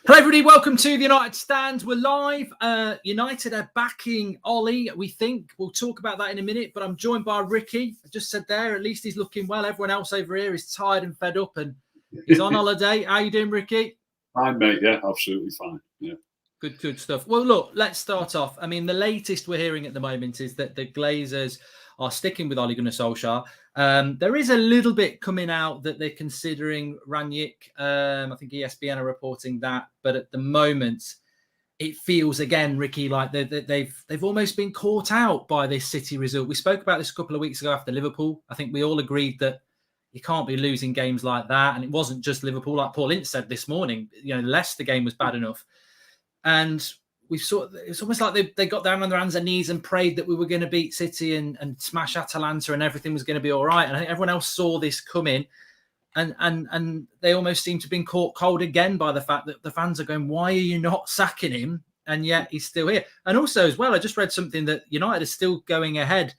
Hello, everybody. Welcome to the United Stand. We're live. United are backing Ollie. We think we'll talk about that in a minute, but I'm joined by Ricky. I just said there, at least he's looking well. Everyone else over here is tired and fed up and he's on holiday. How you doing, Ricky? Fine, mate. Yeah, absolutely fine. Yeah. Good stuff. Well, look, let's start off. I mean, the latest we're hearing at the moment is that the Glazers are sticking with Ole Gunnar Solskjaer. There is a little bit coming out that they're considering Rangnick. I think ESPN are reporting that, but at the moment, it feels again, Ricky, like they've almost been caught out by this City result. We spoke about this a couple of weeks ago after Liverpool. I think we all agreed that you can't be losing games like that, and it wasn't just Liverpool. Like Paul Ince said this morning, the Leicester game was bad enough. And it's almost like they got down on their hands and knees and prayed that we were going to beat City and smash Atalanta and everything was going to be all right. And I think everyone else saw this coming, and they almost seem to have been caught cold again by the fact that the fans are going, why are you not sacking him? And yet he's still here. And also as well, I just read something that United is still going ahead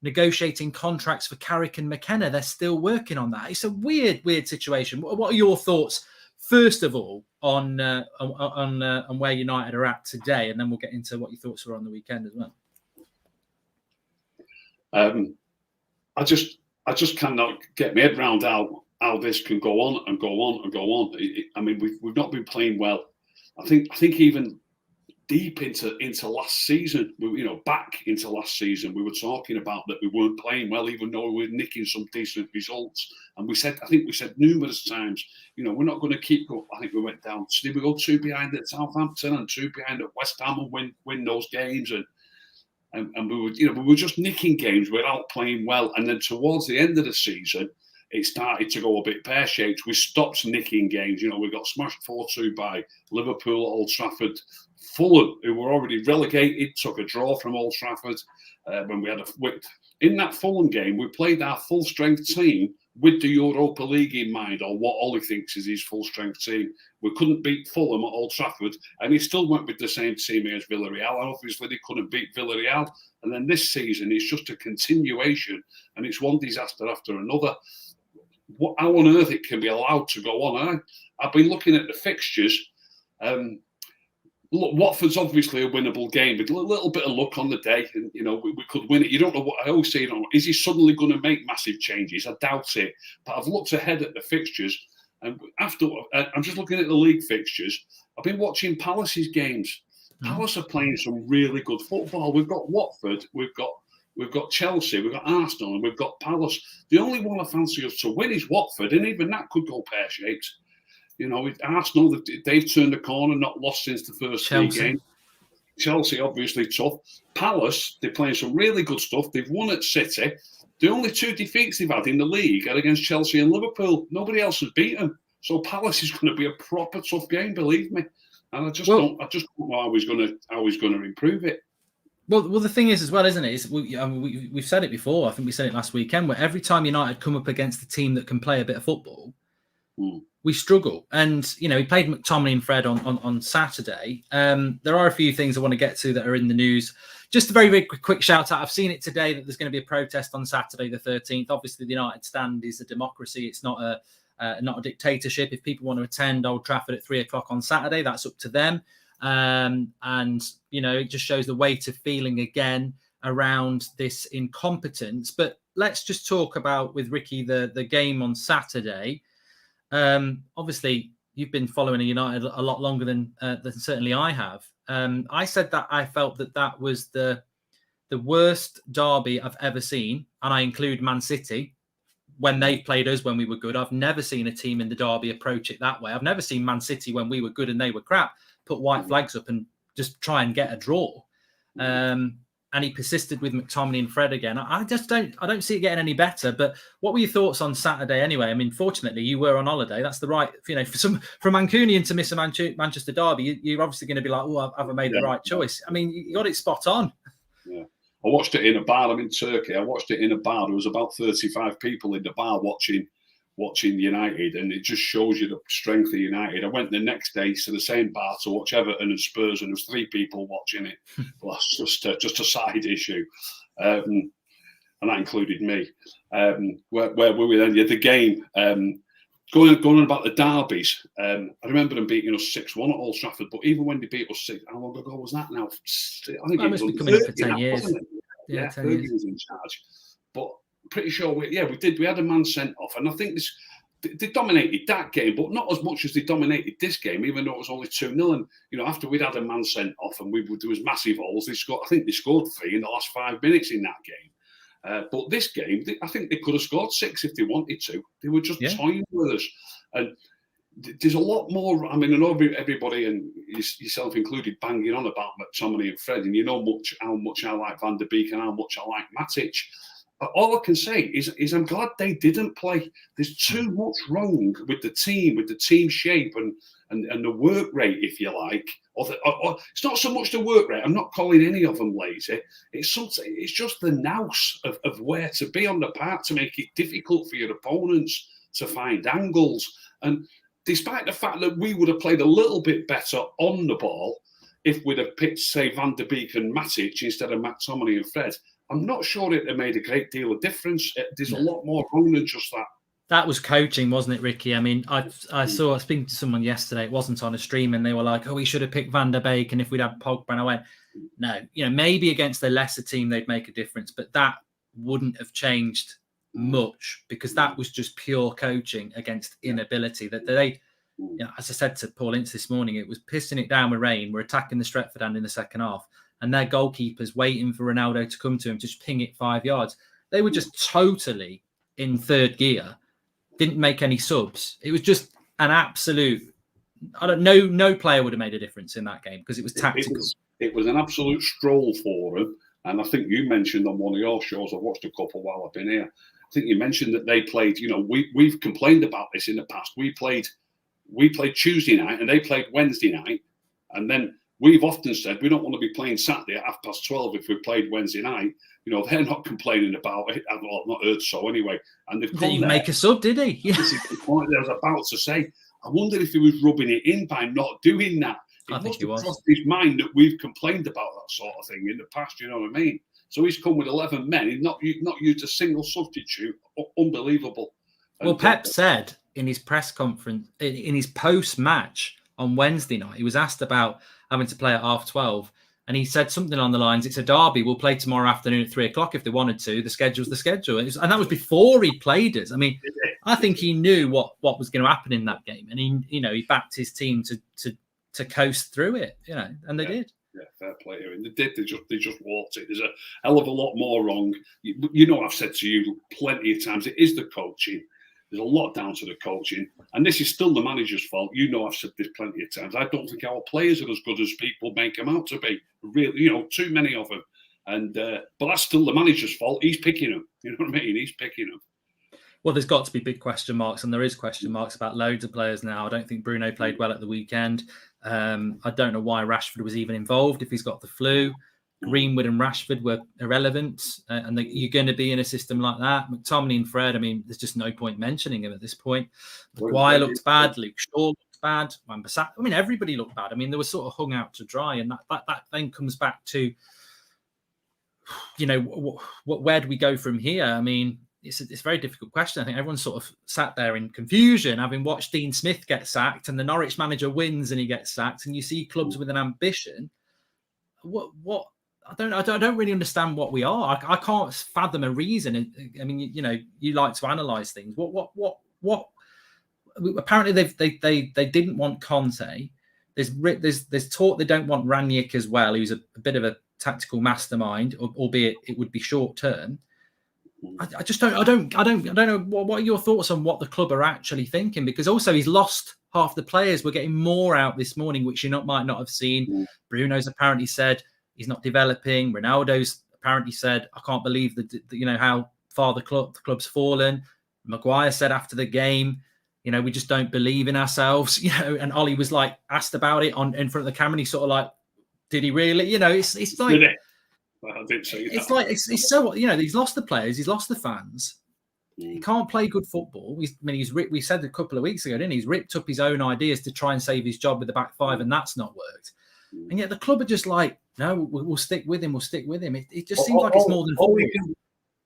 negotiating contracts for Carrick and McKenna. They're still working on that. It's a weird situation. What are your thoughts, first of all, on where United are at today, and then we'll get into what your thoughts were on the weekend as well. I just cannot get my head around how this can go on and go on and go on. I mean, we've not been playing well. I think even deep into last season, back into last season, we were talking about that we weren't playing well, even though we were nicking some decent results. And I think we said numerous times, we're not going to keep going. I think we went down. Did we go 2 behind at Southampton and 2 behind at West Ham and win those games? And we were just nicking games without playing well. And then towards the end of the season, it started to go a bit pear-shaped. We stopped nicking games. We got smashed 4-2 by Liverpool at Old Trafford. Fulham, who were already relegated, took a draw from Old Trafford when we had in that Fulham game, we played our full-strength team with the Europa League in mind, or what Ollie thinks is his full-strength team. We couldn't beat Fulham at Old Trafford, and he still went with the same team as Villarreal, and obviously they couldn't beat Villarreal. And then this season, it's just a continuation, and it's one disaster after another. How on earth it can be allowed to go on? I've been looking at the fixtures. Look, Watford's obviously a winnable game, but a little bit of luck on the day, and we could win it. You don't know what I always say. Is he suddenly going to make massive changes? I doubt it. But I've looked ahead at the fixtures, and after I'm just looking at the league fixtures. I've been watching Palace's games. Palace are playing some really good football. We've got Watford, we've got Chelsea, we've got Arsenal, and we've got Palace. The only one I fancy us to win is Watford, and even that could go pear-shaped. Arsenal, they've turned the corner, not lost since the first 3 games. Chelsea, obviously tough. Palace, they're playing some really good stuff. They've won at City. The only 2 defeats they've had in the league are against Chelsea and Liverpool. Nobody else has beaten them. So Palace is going to be a proper tough game, believe me. And I just don't know how he's going to improve it. Well, the thing is as well, isn't it? We've said it before. I think we said it last weekend. Where every time United come up against a team that can play a bit of football, we struggle. And, he played McTominay and Fred on Saturday. There are a few things I want to get to that are in the news. Just a very, very quick shout out. I've seen it today that there's going to be a protest on Saturday, the 13th. Obviously, the United Stand is a democracy. It's not a dictatorship. If people want to attend Old Trafford at 3:00 on Saturday, that's up to them. And, it just shows the weight of feeling again around this incompetence. But let's just talk about, with Ricky, the game on Saturday. Obviously, you've been following United a lot longer than certainly I have. I said that I felt that was the worst derby I've ever seen, and I include Man City when they played us when we were good. I've never seen a team in the derby approach it that way. I've never seen Man City when we were good and they were crap put white flags up and just try and get a draw. And he persisted with McTominay and Fred again. I don't see it getting any better. But what were your thoughts on Saturday anyway? I mean, fortunately, you were on holiday. That's the right, for Mancunian to miss a Manchester derby, you're obviously going to be like, oh, have I made the right choice? I mean, you got it spot on. Yeah. I watched it in a bar. I'm in Turkey. I watched it in a bar. There was about 35 people in the bar watching United, and it just shows you the strength of United. I went the next day to the same bar to watch Everton and Spurs, and there was 3 people watching it. Well, that's just a side issue, and that included me. Where were we then? Yeah, the game. going on about the derbies, I remember them beating us 6-1 at Old Trafford, but even when they beat us 6, how long ago was that now? I think it was must be coming up for 10 years. Wasn't it? Yeah, 10 Fergie years. was in charge. But I'm pretty sure we did. We had a man sent off, and I think they dominated that game, but not as much as they dominated this game, even though it was only 2-0. And after we'd had a man sent off and there was massive holes, I think they scored 3 in the last 5 minutes in that game. But this game, I think they could have scored 6 if they wanted to. They were just toying with us. And there's a lot more. I mean, I know everybody, and yourself included, banging on about McTominay and Fred, and how much I like Van der Beek and how much I like Matic. All I can say is I'm glad they didn't play. There's too much wrong with the team shape and the work rate, if you like. Or it's not so much the work rate. I'm not calling any of them lazy. It's just the nous of where to be on the park to make it difficult for your opponents to find angles. And despite the fact that we would have played a little bit better on the ball if we'd have picked, say, Van der Beek and Matic instead of McTominay and Fred, I'm not sure it made a great deal of difference. There's a lot more wrong than just that. That was coaching, wasn't it, Ricky? I mean, I saw speaking to someone yesterday. It wasn't on a stream, and they were like, "Oh, we should have picked Van der Beek, and if we'd had Pogba." And I went, "No, maybe against a lesser team they'd make a difference, but that wouldn't have changed much because that was just pure coaching against inability." That they, as I said to Paul Ince this morning, it was pissing it down with rain. We're attacking the Stretford end in the second half, and their goalkeeper's waiting for Ronaldo to come to him, just ping it 5 yards. They were just totally in third gear. Didn't make any subs. It was just an absolute. No player would have made a difference in that game because it was tactical. It was an absolute stroll for them. And I think you mentioned on one of your shows, I've watched a couple while I've been here. I think you mentioned that they played. We've complained about this in the past. We played Tuesday night and they played Wednesday night, and then we've often said we don't want to be playing Saturday at 12:30 if we played Wednesday night. They're not complaining about it. I've not heard so anyway. And they've didn't even make a sub, did he? This is the point I was about to say. I wonder if he was rubbing it in by not doing that. I think he was. Crossed his mind that we've complained about that sort of thing in the past. You know what I mean? So he's come with 11 men. He's not used a single substitute. Unbelievable. Well, Pep said in his press conference, in his post-match on Wednesday night, he was asked about having to play at 12:30. And he said something on the lines, it's a derby. We'll play tomorrow afternoon at 3:00 if they wanted to. The schedule's the schedule. And that was before he played us. I mean, I think he knew what was going to happen in that game. And he backed his team to coast through it, and they did. Yeah, fair play here. And they did. They just walked it. There's a hell of a lot more wrong. I've said to you plenty of times, it is the coaching. There's a lot down to the coaching. And this is still the manager's fault. I've said this plenty of times. I don't think our players are as good as people make them out to be. Really, too many of them. And but that's still the manager's fault. He's picking them. You know what I mean? He's picking them. Well, there's got to be big question marks, and there is question marks about loads of players now. I don't think Bruno played well at the weekend. I don't know why Rashford was even involved if he's got the flu. Greenwood and Rashford were irrelevant, and you're going to be in a system like that. McTominay and Fred, I mean, there's just no point mentioning him at this point. Maguire looked bad. Luke Shaw looked bad. Wan-Bissaka, I mean, everybody looked bad. I mean, they were sort of hung out to dry, and that then comes back to, where do we go from here? I mean, it's a very difficult question. I think everyone sort of sat there in confusion, having watched Dean Smith get sacked, and the Norwich manager wins and he gets sacked, and you see clubs with an ambition. What? I don't really understand what we are. I can't fathom a reason. I mean, you like to analyze things. What? Apparently they didn't want Conte. There's talk they don't want Ranić as well, who's a bit of a tactical mastermind, albeit it would be short term. I just don't. I don't know. What are your thoughts on what the club are actually thinking? Because also he's lost half the players. We're getting more out this morning, which might not have seen. Bruno's apparently said he's not developing. Ronaldo's apparently said, I can't believe that how far the club's fallen. Maguire said after the game, we just don't believe in ourselves. And Ollie was like asked about it in front of the camera, and he sort of like, did he really? It's like. I did see that. It's like it's so he's lost the players, he's lost the fans. He can't play good football. We said a couple of weeks ago, didn't he? He's ripped up his own ideas to try and save his job with the back five, and that's not worked. And yet the club are just like, no, we'll stick with him. We'll stick with him. It just seems like it's more than football.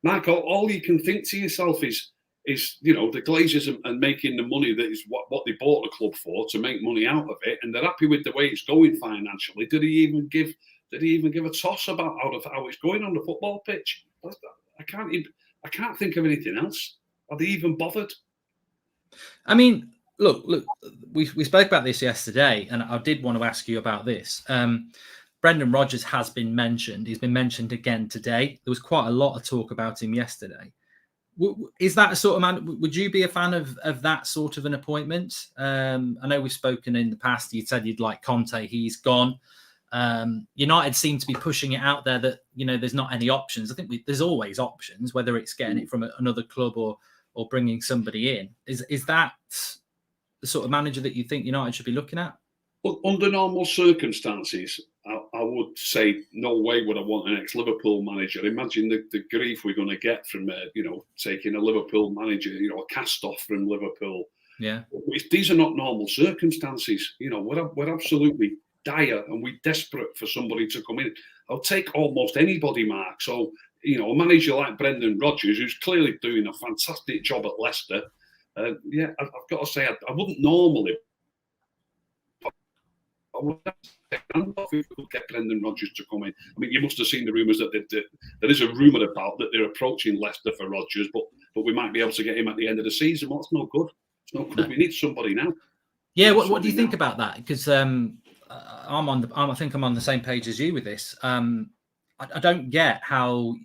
Michael, all you can think to yourself is is, you know, the Glazers and making the money that is what they bought the club for, to make money out of it, and they're happy with the way it's going financially. Did he even give a toss about how it's going on the football pitch? I can't think of anything else. Are they even bothered? I mean, look, we spoke about this yesterday, and I did want to ask you about this. Brendan Rodgers has been mentioned. He's been mentioned again today. There was quite a lot of talk about him yesterday. Is that a sort of man? Would you be a fan of that sort of an appointment? I know we've spoken in the past. You said you'd like Conte. He's gone. United seem to be pushing it out there that, you know, there's not any options. I think there's always options, whether it's getting it from another club or bringing somebody in. Is that the sort of manager that you think United should be looking at? Well, under normal circumstances, I would say no way would I want an ex-Liverpool manager. Imagine the grief we're going to get from taking a Liverpool manager, a cast-off from Liverpool. Yeah, these are not normal circumstances. We're absolutely dire, and we're desperate for somebody to come in. I'll take almost anybody, Mark. So, a manager like Brendan Rodgers, who's clearly doing a fantastic job at Leicester. I've got to say, I wouldn't normally. I would if we could get Brendan Rodgers to come in. I mean, you must have seen the rumours that there is a rumour about that they're approaching Leicester for Rodgers, but we might be able to get him at the end of the season. Well, it's no good. It's no good. No. We need somebody now. Yeah, what do you think about that? Because I think I'm on the same page as you with this. I don't get how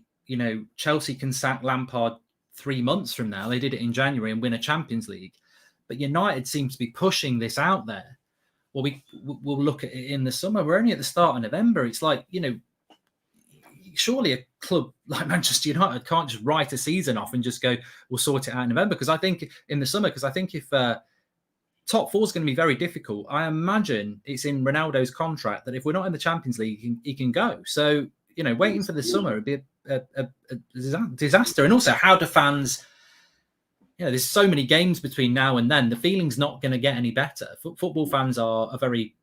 Chelsea can sack Lampard 3 months from now. They did it in January and win a Champions League, but United seem to be pushing this out there. Well, we'll look at it in the summer. We're only at the start of November. It's like, surely a club like Manchester United can't just write a season off and just go, we'll sort it out in November. Because I think in the summer, because I think if top four is going to be very difficult, I imagine it's in Ronaldo's contract that if we're not in the Champions League, he can go. So, waiting for the summer would be a disaster. And also, how do fans... there's so many games between now and then. The feeling's not going to get any better. Football fans are very,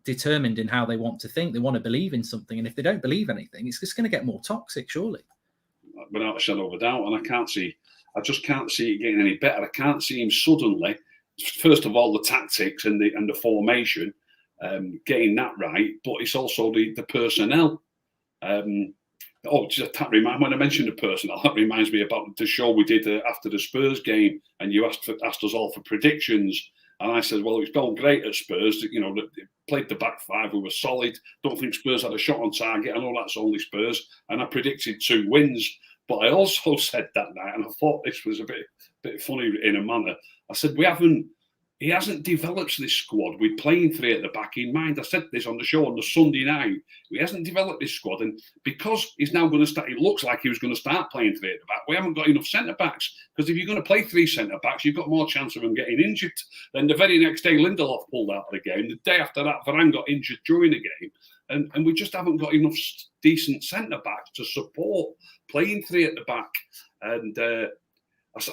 determined in how they want to think. They want to believe in something. And if they don't believe anything, it's just going to get more toxic, surely. Without a shadow of a doubt. And I just can't see it getting any better. I can't see him suddenly, first of all, the tactics and the formation, getting that right. But it's also the personnel. When I mentioned the personnel, that reminds me about the show we did after the Spurs game, and you asked us all for predictions, and I said, well, it's gone great at Spurs. They played the back five, we were solid. Don't think Spurs had a shot on target. I know that's only Spurs, and I predicted 2 wins. But I also said that night, and I thought this was a bit funny in a manner. I said he hasn't developed this squad with playing 3 at the back in mind. I said this on the show on the Sunday night. He hasn't developed this squad. And because he's now going to start, it looks like he was going to start playing 3 at the back. We haven't got enough centre-backs. Because if you're going to play 3 centre-backs, you've got more chance of them getting injured. Then the very next day, Lindelof pulled out of the game. The day after that, Varane got injured during the game. And we just haven't got enough decent centre-backs to support playing 3 at the back. And...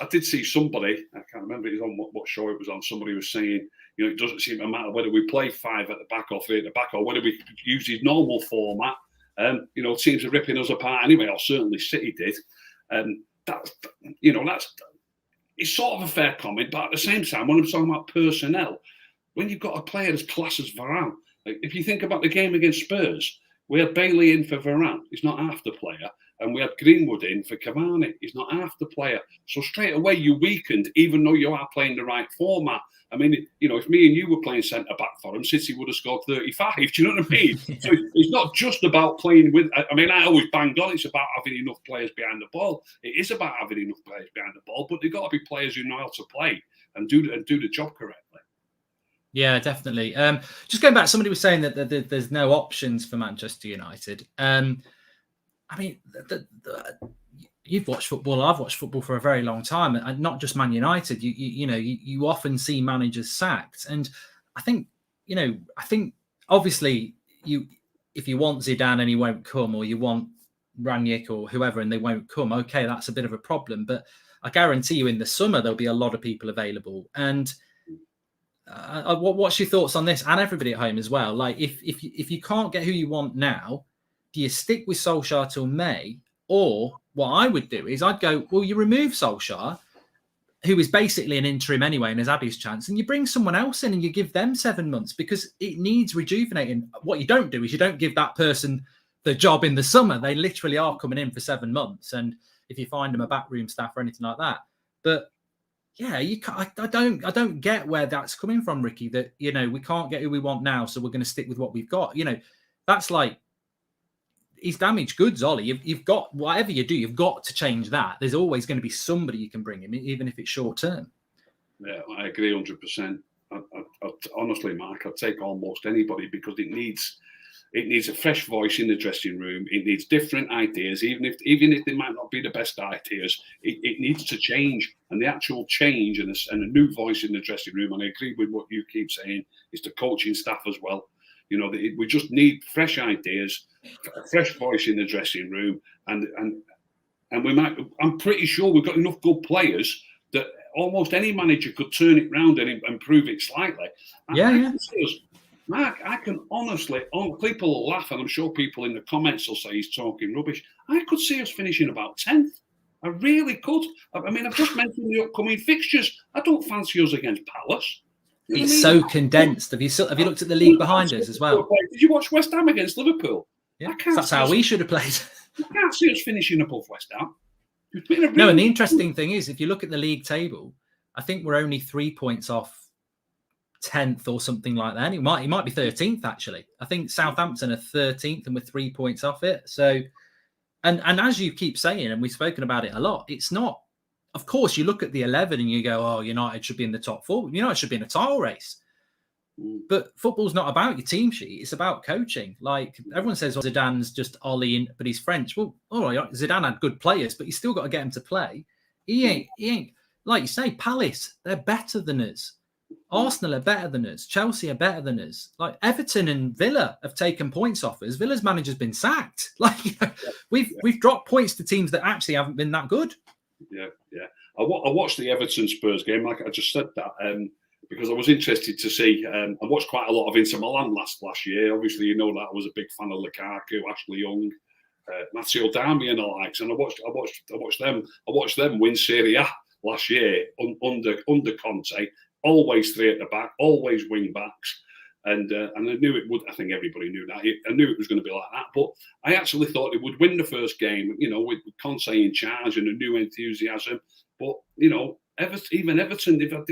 I did see somebody, I can't remember it was on what show it was on, somebody was saying, it doesn't seem to matter whether we play 5 at the back or 3 at the back, or whether we use his normal format. Teams are ripping us apart anyway, or certainly City did. That's it's sort of a fair comment, but at the same time, when I'm talking about personnel, when you've got a player as class as Varane, like if you think about the game against Spurs, we had Bailey in for Varane, he's not half the player. And we had Greenwood in for Cavani. He's not half the player. So straight away you weakened, even though you are playing the right format. I mean, if me and you were playing centre-back for him, City would have scored 35. Do you know what I mean? So it's not just about playing with... I always bang on, it's about having enough players behind the ball. It is about having enough players behind the ball, but they've got to be players who know how to play and do the job correctly. Yeah, definitely. Just going back, somebody was saying that there's no options for Manchester United. You've watched football. I've watched football for a very long time, and not just Man United. You often see managers sacked, and I think obviously if you want Zidane and he won't come, or you want Ranić or whoever and they won't come, okay, that's a bit of a problem. But I guarantee you, in the summer there'll be a lot of people available. And what's your thoughts on this, and everybody at home as well? Like, if you can't get who you want now, do you stick with Solskjaer till May, or what I would do is I'd go, well, you remove Solskjaer, who is basically an interim anyway and has had his chance, and you bring someone else in and you give them 7 months because it needs rejuvenating. What you don't do is you don't give that person the job in the summer. They literally are coming in for 7 months. And if you find them a backroom staff or anything like that. But yeah, you can't, I don't get where that's coming from, Ricky, that, you know, we can't get who we want now, so we're going to stick with what we've got. You know, that's like, he's damaged goods, Ollie. You've got, whatever you do, you've got to change that. There's always going to be somebody you can bring in, even if it's short term. Yeah, I agree 100%. Honestly, Mark, I'd take almost anybody because it needs a fresh voice in the dressing room. It needs different ideas, even if they might not be the best ideas. It needs to change, and the actual change and a new voice in the dressing room. And I agree with what you keep saying. Is the coaching staff as well. You know, we just need fresh ideas, a fresh voice in the dressing room, and we might. I'm pretty sure we've got enough good players that almost any manager could turn it round and improve it slightly. Mark, I can honestly, people will laugh, and I'm sure people in the comments will say he's talking rubbish. I could see us finishing about 10th. I really could. I mean, I've just mentioned the upcoming fixtures. I don't fancy us against Palace. It's so condensed. Have you looked at the league behind us as well? Did you watch West Ham against Liverpool? Yeah, that's how we should have played. I can't see us finishing above West Ham. No, and the interesting thing is, if you look at the league table, I think we're only 3 points off 10th or something like that. He might be 13th, actually. I think Southampton are 13th and we're 3 points off it. So, and as you keep saying, and we've spoken about it a lot, it's not. Of course, you look at the 11 and you go, oh, United should be in the top 4. United should be in a title race. But football's not about your team sheet. It's about coaching. Like, everyone says, oh, Zidane's just Ollie, but he's French. Well, all right, Zidane had good players, but you still got to get him to play. He ain't. Like you say, Palace, they're better than us. Arsenal are better than us. Chelsea are better than us. Like, Everton and Villa have taken points off us. Villa's manager's been sacked. Like, you know, we've dropped points to teams that actually haven't been that good. Yeah. I watched the Everton Spurs game, like I just said that, because I was interested to see. I watched quite a lot of Inter Milan last year. Obviously, you know that I was a big fan of Lukaku, Ashley Young, Matteo Darmian and the likes, and I watched them win Serie A last year under Conte. Always 3 at the back, always wing backs. And I knew it would. I think everybody knew that. I knew it was going to be like that. But I actually thought it would win the first game, you know, with Conte in charge and a new enthusiasm. But, you know, Everton, they got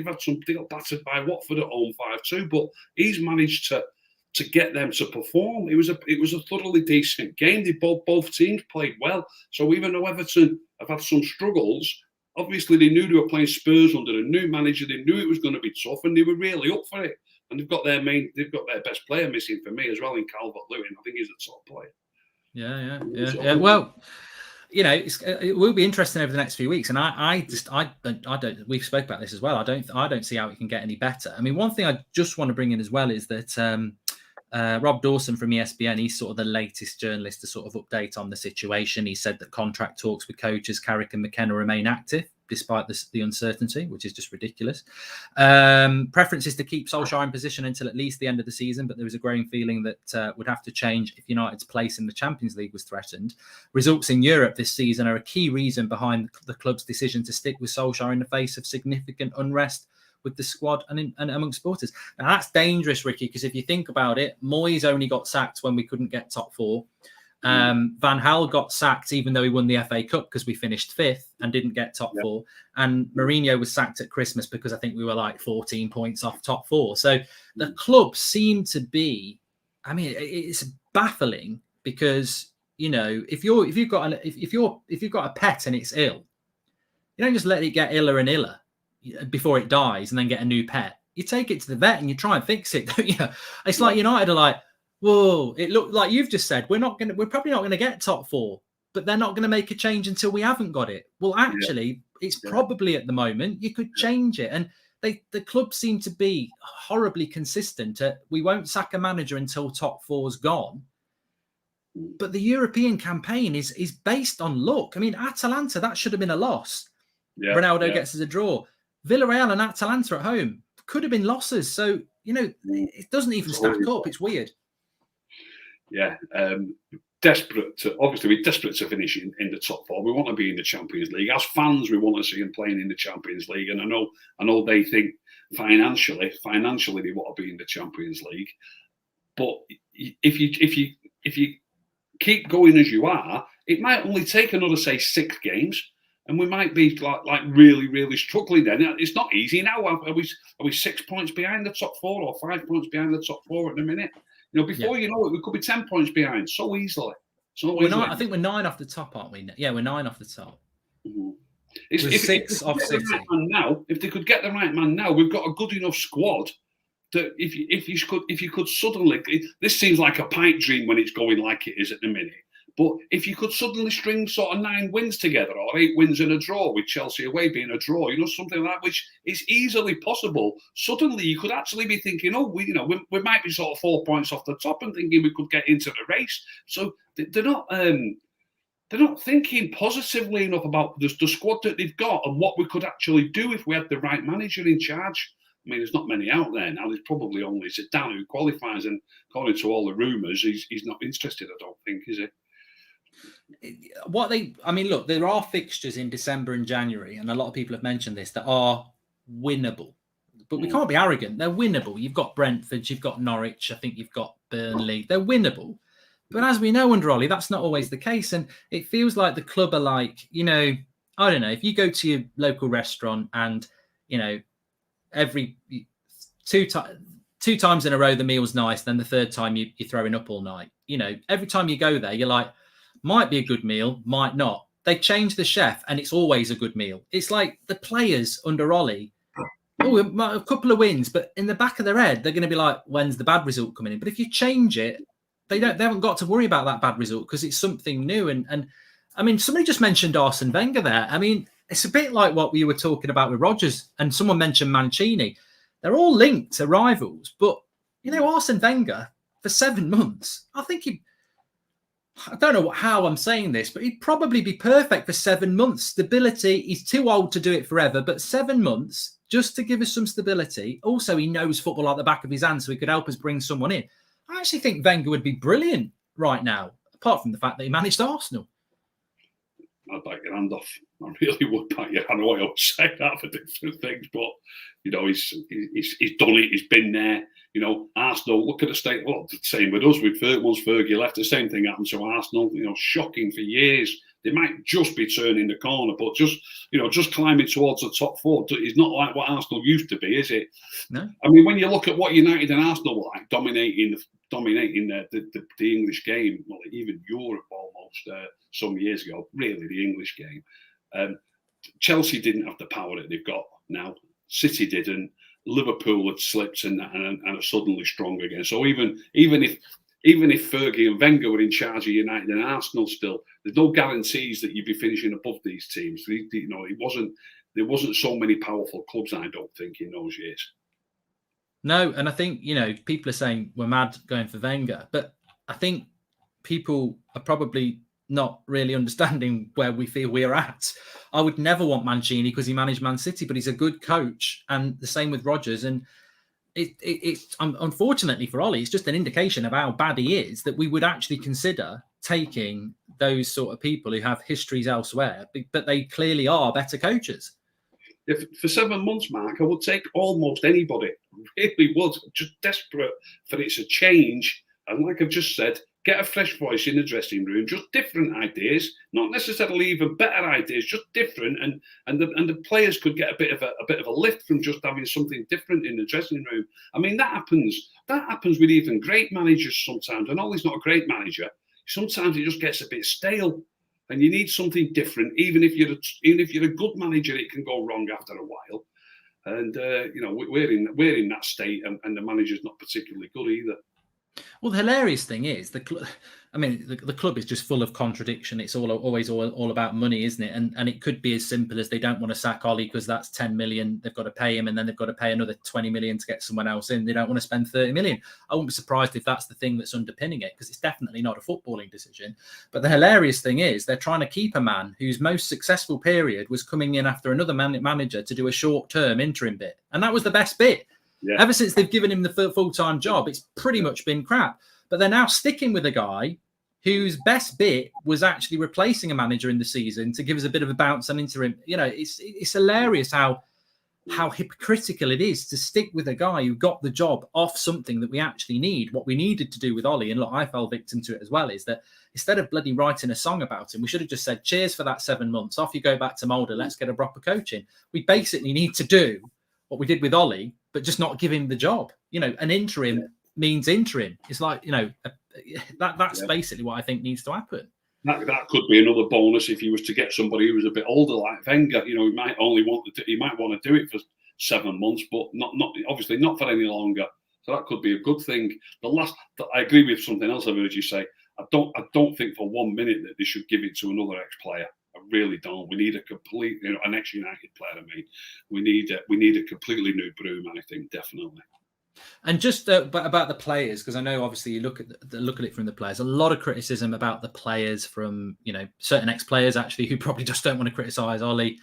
battered by Watford at home 5-2. But he's managed to get them to perform. It was a thoroughly decent game. Both teams played well. So even though Everton have had some struggles, obviously they knew they were playing Spurs under a new manager. They knew it was going to be tough, and they were really up for it. And they've got their best player missing for me as well in Calvert-Lewin. I think he's a top player. Yeah. Well, you know, it will be interesting over the next few weeks. And I don't. We've spoke about this as well. I don't see how it can get any better. I mean, one thing I just want to bring in as well is that Rob Dawson from ESPN, he's sort of the latest journalist to sort of update on the situation. He said that contract talks with coaches Carrick and McKenna remain active despite the uncertainty, which is just ridiculous. Preference is to keep Solskjaer in position until at least the end of the season, but there is a growing feeling that would have to change if United's place in the Champions League was threatened. Results in Europe this season are a key reason behind the club's decision to stick with Solskjaer in the face of significant unrest with the squad and amongst supporters. Now, that's dangerous, Ricky, because if you think about it, Moyes only got sacked when we couldn't get top 4. Van Gaal got sacked even though he won the FA Cup because we finished 5th and didn't get top 4. And Mourinho was sacked at Christmas because I think we were like 14 points off top 4. So the club seemed to be, I mean, it's baffling because, you know, if you've got a pet and it's ill, you don't just let it get iller and iller before it dies and then get a new pet. You take it to the vet and you try and fix it, don't you? It's like United are like, whoa, it looked like you've just said, we're probably not going to get top 4, but they're not going to make a change until we haven't got it. Well, actually, it's probably at the moment you could change it. And the club seem to be horribly consistent at, we won't sack a manager until top 4's gone. But the European campaign is based on luck. I mean, Atalanta, that should have been a loss. Ronaldo gets us a draw. Villarreal and Atalanta at home could have been losses. So, you know, it doesn't even stack up. It's weird. Yeah. desperate to finish in the top four. We want to be in the Champions League. As fans, we want to see them playing in the Champions League. And I know they think financially they want to be in the Champions League. But if you keep going as you are, it might only take another, say, 6 games, and we might be like really, really struggling then. It's not easy now. Are we 6 points behind the top 4 or 5 points behind the top 4 at the minute? Before you know it, we could be 10 points behind so easily. I think we're 9 off the top, aren't we? Yeah, we're 9 off the top. Mm-hmm. We're 6 off City. If they could get the right man now, we've got a good enough squad that if you could suddenly, this seems like a pipe dream when it's going like it is at the minute. But if you could suddenly string sort of 9 wins together, or 8 wins and a draw, with Chelsea away being a draw, something like that, which is easily possible, suddenly you could actually be thinking, we might be sort of 4 points off the top and thinking we could get into the race. So they're not thinking positively enough about the squad that they've got and what we could actually do if we had the right manager in charge. I mean, there's not many out there now. There's probably only Zidane who qualifies, and according to all the rumours, he's not interested, I don't think, is he? Look, there are fixtures in December and January, and a lot of people have mentioned this, that are winnable. But we can't be arrogant. They're winnable. You've got Brentford, you've got Norwich, I think you've got Burnley. They're winnable. But as we know under Ollie, that's not always the case. And it feels like the club are like, I don't know, if you go to your local restaurant and, every two times in a row the meal's nice, then the third time you're throwing up all night. Every time you go there, you're like, might be a good meal, might not. They change the chef and it's always a good meal. It's like the players under Ollie, a couple of wins, but in the back of their head, they're going to be like, when's the bad result coming in? But if you change it, they haven't got to worry about that bad result because it's something new. And I mean, somebody just mentioned Arsene Wenger there. I mean, it's a bit like what we were talking about with Rodgers, and someone mentioned Mancini. They're all linked to rivals, but Arsene Wenger for 7 months, I don't know how I'm saying this, but he'd probably be perfect for 7 months. Stability, he's too old to do it forever, but 7 months just to give us some stability. Also, he knows football like the back of his hand, so he could help us bring someone in. I actually think Wenger would be brilliant right now, apart from the fact that he managed Arsenal. I'd bite your hand off. I really would bite your hand. I know I always say that for different things, but he's done it. He's been there. Arsenal. Look at the state. Well, the same with us. Once Fergie left, the same thing happened to Arsenal. Shocking for years. They might just be turning the corner, but just climbing towards the top 4 is not like what Arsenal used to be, is it? No. I mean, when you look at what United and Arsenal were like, dominating the English game, well, even Europe almost some years ago. Really, the English game. Chelsea didn't have the power that they've got now. City didn't. Liverpool had slipped and are suddenly strong again. So even if Fergie and Wenger were in charge of United and Arsenal still, there's no guarantees that you'd be finishing above these teams. There wasn't so many powerful clubs, I don't think, in those years. No, and I think, people are saying we're mad going for Wenger, but I think people are probably not really understanding where we feel we're at. I would never want Mancini because he managed Man City, but he's a good coach, and the same with Rodgers. And it's unfortunately for Ollie, it's just an indication of how bad he is that we would actually consider taking those sort of people who have histories elsewhere, but they clearly are better coaches. If for 7 months, Mark, I would take almost anybody. I really would. Just desperate for it's a change. And like I've just said, get a fresh voice in the dressing room, just different ideas, not necessarily even better ideas, just different, and the players could get a bit of a lift from just having something different in the dressing room. I mean, that happens with even great managers sometimes. And Ollie's not a great manager. Sometimes it just gets a bit stale, and you need something different. Even if you're a good manager, it can go wrong after a while. And we're in that state, and the manager's not particularly good either. Well, the hilarious thing is the club is just full of contradiction. It's always about money, isn't it? And it could be as simple as they don't want to sack Ollie because that's 10 million. They've got to pay him, and then they've got to pay another 20 million to get someone else in. They don't want to spend 30 million. I wouldn't be surprised if that's the thing that's underpinning it, because it's definitely not a footballing decision. But the hilarious thing is they're trying to keep a man whose most successful period was coming in after another manager to do a short-term interim bit, and that was the best bit. Yeah. Ever since they've given him the full-time job, it's pretty much been crap. But they're now sticking with a guy whose best bit was actually replacing a manager in the season to give us a bit of a bounce on interim. You know, it's hilarious how hypocritical it is to stick with a guy who got the job off something that we actually need. What we needed to do with Ollie, and look, I fell victim to it as well, is that instead of bloody writing a song about him, we should have just said, cheers for that 7 months. Off you go back to Mulder. Let's get a proper coach in. We basically need to do what we did with Ollie, but just not give him the job. You know, an interim means interim. It's like, you know, that's basically what I think needs to happen. That could be another bonus if he was to get somebody who was a bit older like Wenger. You know, he might want to do it for 7 months, but not obviously not for any longer. So that could be a good thing. I agree with something else I've heard you say. I don't think for 1 minute that they should give it to another ex-player. I really don't. We need a complete, you know, an ex-United player. I mean, we need a completely new broom. I think definitely. And just about the players, because I know obviously you look at it from the players. A lot of criticism about the players from, you know, certain ex-players actually who probably just don't want to criticise Ollie.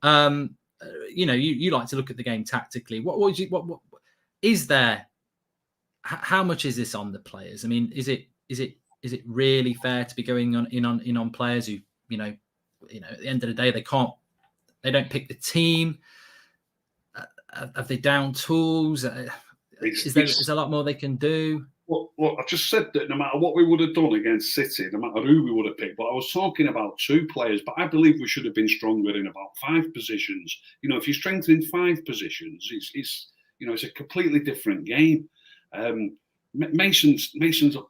You know, you like to look at the game tactically. What is there? How much is this on the players? I mean, is it really fair to be going on players who, you know, at the end of the day they don't pick the team? Have they down tools? Is there a lot more they can do? Well, I just said that no matter what we would have done against City, no matter who we would have picked, but I was talking about 2 players, but I believe we should have been stronger in about 5 positions. You know, if you strengthen 5 positions, it's you know, it's a completely different game. Mason's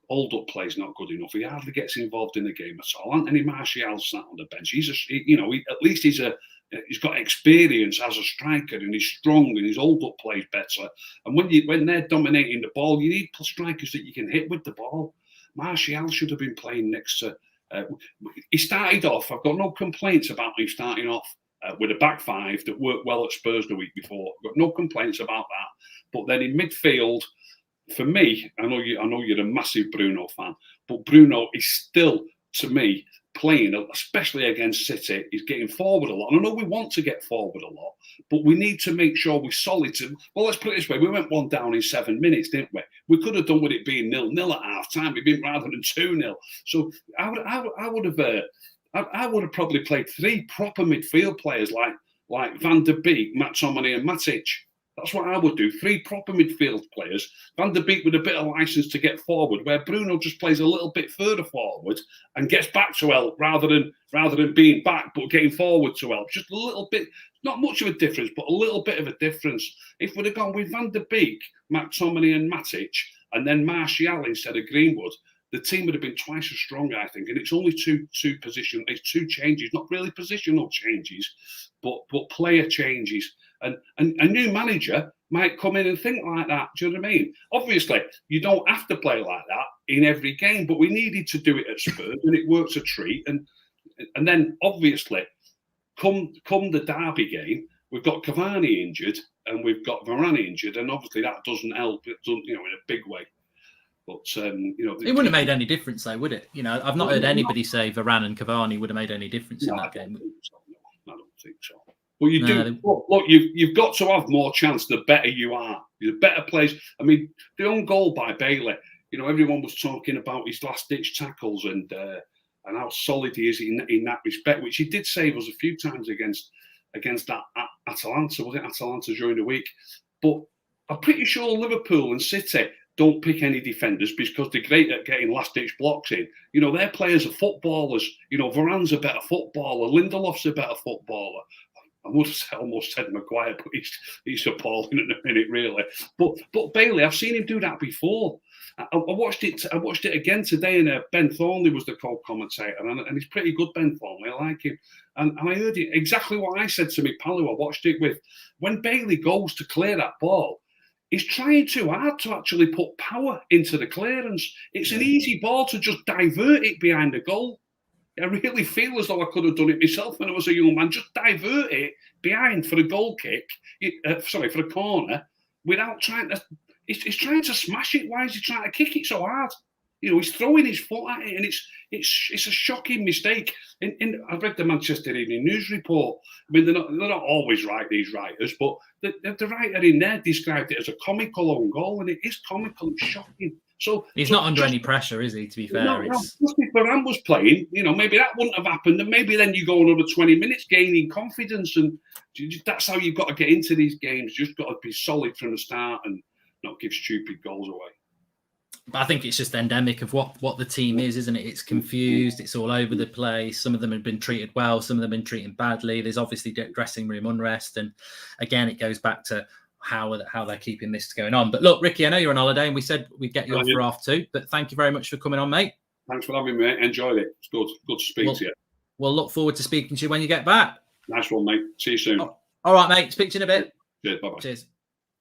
hold up play is not good enough. He hardly gets involved in the game at all. Anthony Martial sat on the bench. At least he's got experience as a striker, and he's strong, and his hold up plays better. And when they're dominating the ball, you need strikers that you can hit with the ball. Martial should have been playing next to. He started off. I've got no complaints about him starting off with a back 5 that worked well at Spurs the week before. I've got no complaints about that. But then in midfield, for me, I know you're a massive Bruno fan, but Bruno is still, to me, playing, especially against City, is getting forward a lot. And I know we want to get forward a lot, but we need to make sure we're solid. Well, let's put it this way: we went 1 down in 7 minutes, didn't we? We could have done with it being 0-0 at half time. We've been rather than 2-0. So I would have probably played 3 proper midfield players like Van der Beek, McTominay, and Matic. That's what I would do. 3 proper midfield players. Van der Beek with a bit of license to get forward, where Bruno just plays a little bit further forward and gets back to help rather than being back but getting forward to help. Just a little bit, not much of a difference, but a little bit of a difference. If we'd have gone with Van der Beek, McTominay, and Matic, and then Martial instead of Greenwood, the team would have been twice as strong, I think. And it's only two position, it's 2 changes, not really positional changes, but player changes. And a new manager might come in and think like that. Do you know what I mean? Obviously, you don't have to play like that in every game, but we needed to do it at Spurs, and it works a treat. And then obviously, come the derby game, we've got Cavani injured and we've got Varane injured, and obviously that doesn't help. It doesn't, you know, in a big way. But you know, it wouldn't have made any difference, though, would it? You know, I've not heard anybody say Varane and Cavani would have made any difference in that game. I don't think so. Well, you do. Look, you've got to have more chance the better you are. The better plays. I mean, the own goal by Bailey. You know, everyone was talking about his last-ditch tackles and how solid he is in that respect, which he did save us a few times against that Atalanta. Was it Atalanta during the week? But I'm pretty sure Liverpool and City don't pick any defenders because they're great at getting last-ditch blocks in. You know, their players are footballers. You know, Varane's a better footballer. Lindelof's a better footballer. I would have almost said Maguire, but he's appalling at the minute, really. But Bailey, I've seen him do that before. I watched it again today, and Ben Thornley was the co-commentator, and he's pretty good, Ben Thornley. I like him. And I heard it exactly what I said to me pal who I watched it with. When Bailey goes to clear that ball, he's trying too hard to actually put power into the clearance. It's an easy ball to just divert it behind the goal. I really feel as though I could have done it myself when I was a young man. Just divert it behind for a goal kick, for a corner, without trying to. He's trying to smash it. Why is he trying to kick it so hard? You know, he's throwing his foot at it, and it's a shocking mistake. I read the Manchester Evening News report. I mean, they're not always right, these writers, but the writer in there described it as a comical own goal, and it is comical. It's shocking. So he's not under any pressure, is he? To be fair, no, just if Varane was playing, maybe that wouldn't have happened, and maybe then you go another 20 minutes gaining confidence, and that's how you've got to get into these games. You've got to be solid from the start and not give stupid goals away. But I think it's just endemic of what the team is, isn't it? It's confused. It's all over the place. Some of them have been treated well. Some of them have been treated badly. There's obviously dressing room unrest. And again, it goes back to how they're keeping this going on. But look, Ricky, I know you're on holiday and we said we'd get you off for half two. But thank you very much for coming on, mate. Thanks for having me, mate. Enjoyed it. It's good to speak to you. We'll look forward to speaking to you when you get back. Nice one, mate. See you soon. Oh, all right, mate. Speak to you in a bit. Cheers. Bye-bye. Cheers.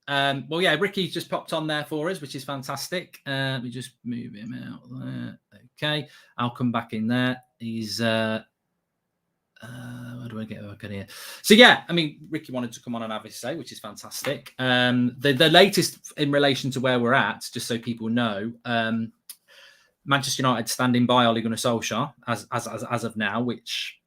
Well, yeah, Ricky's just popped on there for us, which is fantastic. We just move him out there. Okay, I'll come back in there. He's where do I get back in here? So yeah, I mean, Ricky wanted to come on and have his say, which is fantastic. The latest in relation to where we're at, just so people know, Manchester United standing by Ole Gunnar Solskjaer as of now, which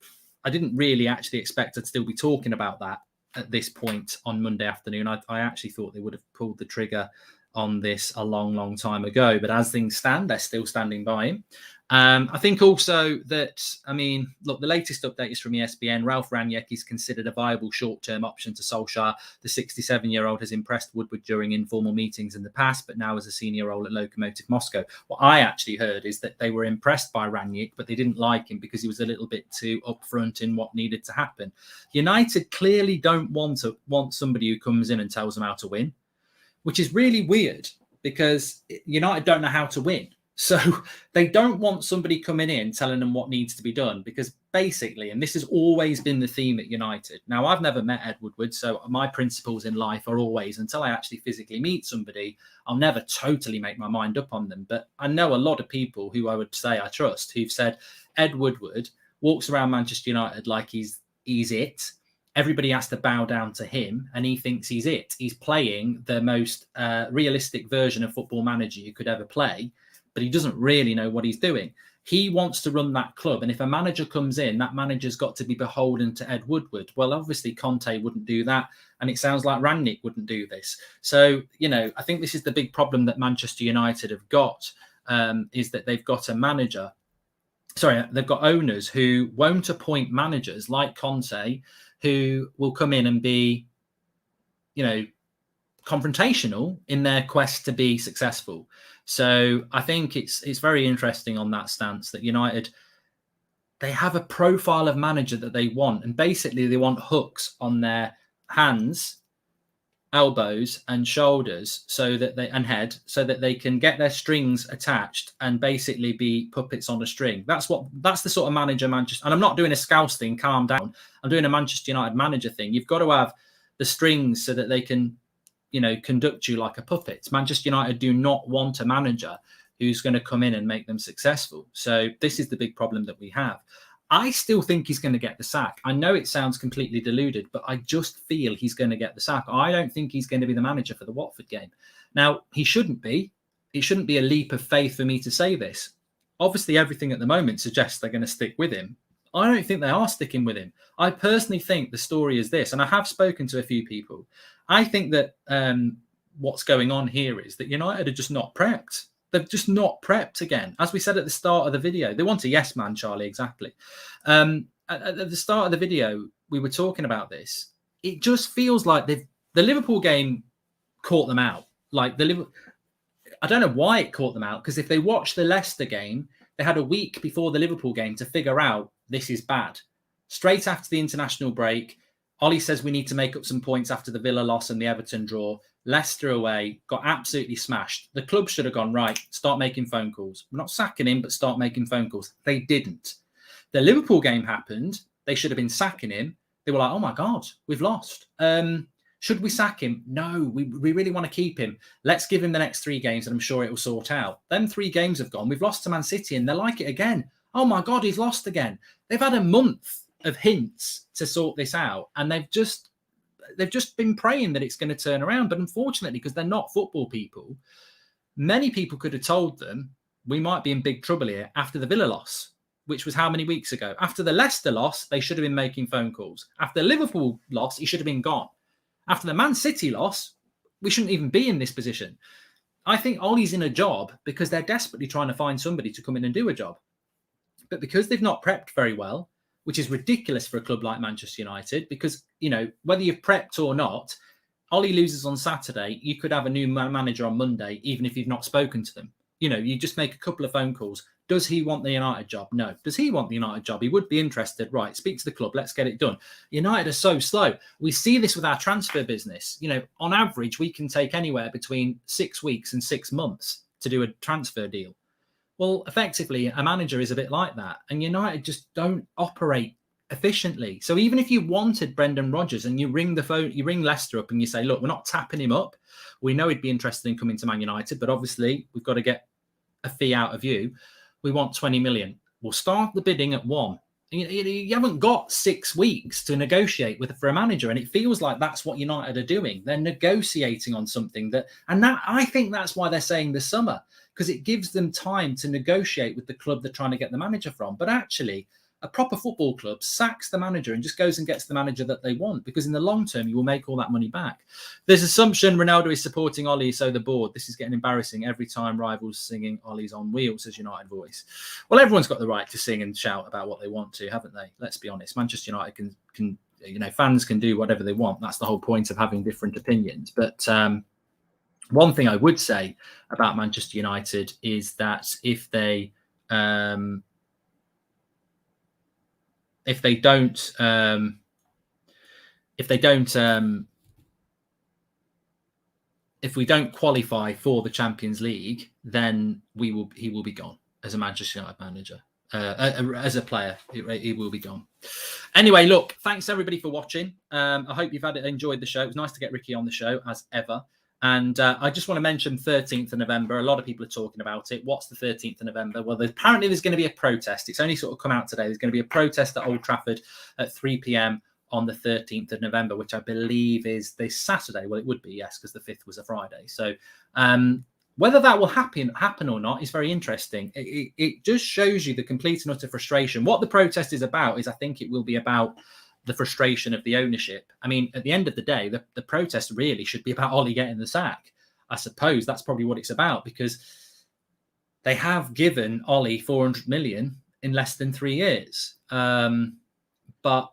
I didn't really actually expect to still be talking about that at this point on Monday afternoon. I actually thought they would have pulled the trigger on this a long time ago, but as things stand, they're still standing by him. I think also that, I mean, look, the latest update is from ESPN. Ralf Rangnick is considered a viable short-term option to Solskjaer. The 67-year-old has impressed Woodward during informal meetings in the past, but now has a senior role at Lokomotiv Moscow. What I actually heard is that they were impressed by Rangnick, but they didn't like him because he was a little bit too upfront in what needed to happen. United clearly don't want somebody who comes in and tells them how to win, which is really weird because United don't know how to win. So they don't want somebody coming in telling them what needs to be done because basically, and this has always been the theme at United. Now, I've never met Ed Woodward, so my principles in life are always, until I actually physically meet somebody, I'll never totally make my mind up on them. But I know a lot of people who I would say I trust who've said Ed Woodward walks around Manchester United like he's it. Everybody has to bow down to him and he thinks he's it. He's playing the most realistic version of Football Manager you could ever play, but he doesn't really know what he's doing. He wants to run that club. And if a manager comes in, that manager's got to be beholden to Ed Woodward. Well, obviously Conte wouldn't do that. And it sounds like Rangnick wouldn't do this. So, I think this is the big problem that Manchester United have got, is that they've got they've got owners who won't appoint managers like Conte, who will come in and be, confrontational in their quest to be successful. So I think it's very interesting on that stance that United, they have a profile of manager that they want. And basically they want hooks on their hands, elbows and shoulders and head so that they can get their strings attached and basically be puppets on a string. That's the sort of manager Manchester. And I'm not doing a Scouse thing, calm down. I'm doing a Manchester United manager thing. You've got to have the strings so that they can, conduct you like a puppet. Manchester United do not want a manager who's going to come in and make them successful. So this is the big problem that we have. I still think he's going to get the sack. I know it sounds completely deluded, but I just feel he's going to get the sack. I don't think he's going to be the manager for the Watford game. Now, he shouldn't be. It shouldn't be a leap of faith for me to say this. Obviously, everything at the moment suggests they're going to stick with him. I don't think they are sticking with him. I personally think the story is this, and I have spoken to a few people. I think that what's going on here is that United are just not prepped. They've just not prepped again. As we said at the start of the video, they want a yes man, Charlie, exactly. At the start of the video, we were talking about this. It just feels like the Liverpool game caught them out. I don't know why it caught them out, because if they watched the Leicester game, they had a week before the Liverpool game to figure out this is bad. Straight after the international break, Ollie says we need to make up some points after the Villa loss and the Everton draw. Leicester away, got absolutely smashed. The club should have gone, right, start making phone calls. We're not sacking him, but start making phone calls. They didn't. The Liverpool game happened. They should have been sacking him. They were like, oh my God, we've lost. Should we sack him? No, we really want to keep him. Let's give him the next 3 games and I'm sure it will sort out. Them 3 games have gone. We've lost to Man City and they're like it again. Oh my God, he's lost again. They've had a month of hints to sort this out and they've just been praying that it's going to turn around. But unfortunately, because they're not football people, many people could have told them we might be in big trouble here after the Villa loss, which was how many weeks ago? After the Leicester loss, they should have been making phone calls. After the Liverpool loss, he should have been gone. After the Man City loss, we shouldn't even be in this position. I think Ollie's in a job because they're desperately trying to find somebody to come in and do a job. But because they've not prepped very well, which is ridiculous for a club like Manchester United, because, you know, whether you've prepped or not, Ollie loses on Saturday, you could have a new manager on Monday, even if you've not spoken to them. You know, you just make a couple of phone calls. Does he want the United job? No. Does he want the United job? He would be interested. Right, speak to the club. Let's get it done. United are so slow. We see this with our transfer business. You know, on average, we can take anywhere between 6 weeks and 6 months to do a transfer deal. Well, effectively, a manager is a bit like that. And United just don't operate efficiently. So even if you wanted Brendan Rodgers and you ring the phone, you ring Leicester up and you say, look, we're not tapping him up. We know he'd be interested in coming to Man United, but obviously we've got to get a fee out of you. We want 20 million. We'll start the bidding at 1. You haven't got 6 weeks to negotiate for a manager. And it feels like that's what United are doing. They're negotiating on something I think that's why they're saying the summer, because it gives them time to negotiate with the club they're trying to get the manager from. But actually, a proper football club sacks the manager and just goes and gets the manager that they want, because in the long term, you will make all that money back. There's assumption Ronaldo is supporting Ollie, so the board. This is getting embarrassing every time rivals singing Ollie's on wheels, says United Voice. Well, everyone's got the right to sing and shout about what they want to, haven't they? Let's be honest. Manchester United can you know, fans can do whatever they want. That's the whole point of having different opinions. But one thing I would say about Manchester United is that if they if we don't qualify for the Champions League, then he will be gone as a Manchester United manager. As a player, he will be gone. Anyway, look, thanks everybody for watching. I hope you've enjoyed the show. It was nice to get Ricky on the show as ever. And I just want to mention 13th of November. A lot of people are talking about it. What's the 13th of November? Well, apparently there's going to be a protest. It's only sort of come out today. There's going to be a protest at Old Trafford at 3 p.m. on the 13th of November, which I believe is this Saturday. Well, it would be, yes, because the 5th was a Friday. So whether that will happen or not is very interesting. It just shows you the complete and utter frustration. What the protest is about is, I think it will be about the frustration of the ownership. I mean, at the end of the day, the protest really should be about Ollie getting the sack. I suppose that's probably what it's about, because they have given Ollie 400 million in less than 3 years. So I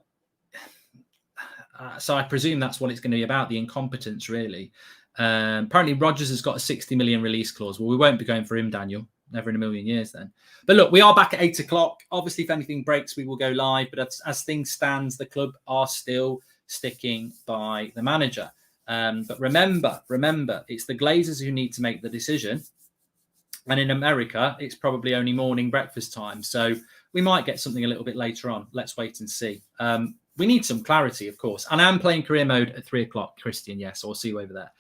presume that's what it's going to be about, the incompetence, really. Apparently, Rodgers has got a 60 million release clause. Well, we won't be going for him, Daniel. Never in a million years then. But look, we are back at 8 o'clock. Obviously, if anything breaks, we will go live. But as things stands, the club are still sticking by the manager. But remember, it's the Glazers who need to make the decision. And in America, it's probably only morning breakfast time. So we might get something a little bit later on. Let's wait and see. We need some clarity, of course. And I'm playing career mode at 3 o'clock, Christian. Yes, I'll see you over there.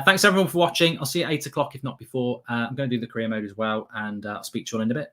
Thanks, everyone, for watching. I'll see you at 8 o'clock, if not before. I'm going to do the career mode as well. And I'll speak to you all in a bit.